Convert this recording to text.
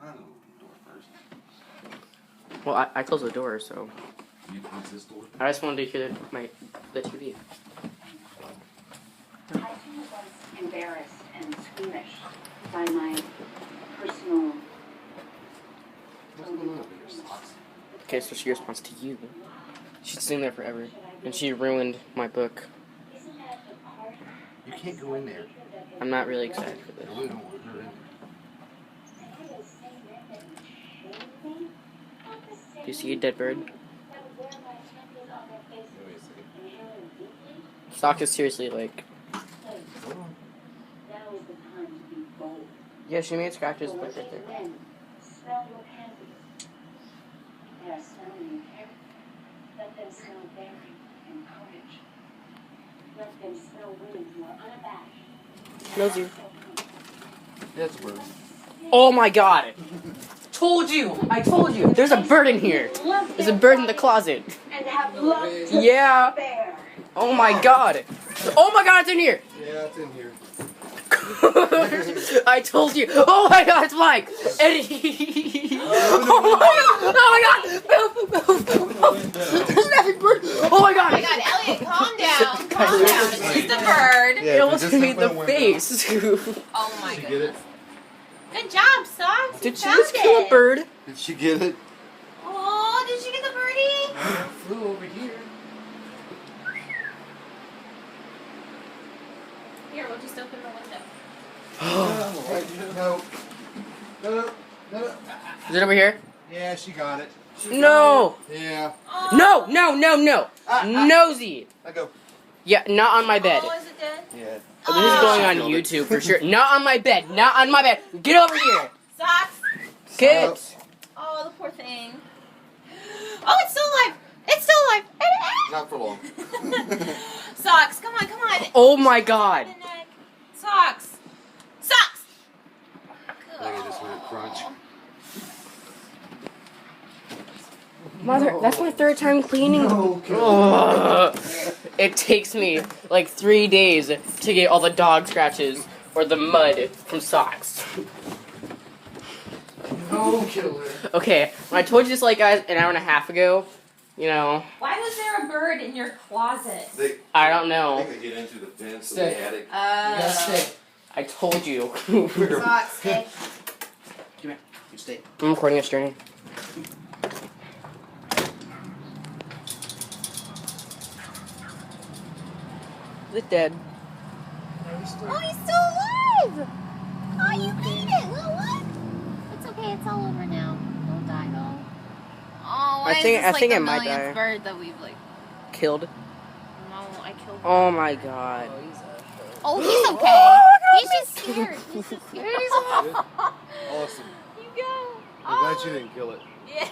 I know door first. Well, I closed the door, so. You close this door? I just wanted to hear the TV. I was embarrassed and squeamish by my personal. What's going on with your socks? Okay, so she responds to you. She's sitting there forever, and she ruined my book. You can't go in there. I'm not really excited for this. I really don't want her in Do you see a dead bird? there. Let me see. Socks is seriously like. Hold on. Yeah, she made scratches right there. Smell your panties. They are smelling your hair. Let them smell daring and courage. Let them smell women who are unabashed. Smells you. That's bird. Oh my god! Told you! I told you! There's a bird in here! There's a bird in the closet! And have love to Yeah! spare. Oh my god! Oh my god, it's in here! Yeah, it's in here. I told you! Oh my god, it's Mike! And he... Oh my god! There's an epic bird! Oh my god! Oh my god, Elliot, calm down. Calm down. It's just a bird. It almost hit me in the face! Oh my Did she get it? goodness. Good job, Socks. Did You she found just kill a it. bird? Did she get it? Oh, did she get the birdie? Flew over here. Here, we'll just open the window. No. No. No. Is it over here? Yeah, she got it. No! Yeah. Oh. No! No! No! No! Nosy! I go. Yeah, not on my bed. Oh, is it dead? Yeah. This is going on Killed it. YouTube for sure. Not on my bed. Not on my bed. Get over here. Socks. Kids. Oh, the poor thing. Oh, it's still alive. It's still alive. Not for long. Socks, come on, come on. Oh my god. The neck. Socks. Socks. Look at this one crunch. Mother, that's my third time cleaning. Okay. Ugh. It takes me like 3 days to get all the dog scratches or the mud from socks. No killer. Okay, when I told you this like guys an hour and a half ago, you know, Why was there a bird in your closet? I don't know. they get into the fence of Stay. the attic. I told you. Socks, stay. You stay. I'm recording this journey. Is it dead? Oh, he's still alive! Oh, you made it, little one. It's okay, it's all over now. Don't die, though. Oh, why I think- is this I like think the it might millionth die. bird that we've like? Killed. No, I killed. Oh my god. Oh, he's okay. He's just scared. He's just scared. Awesome. You go. I'm glad you didn't kill it. Yeah.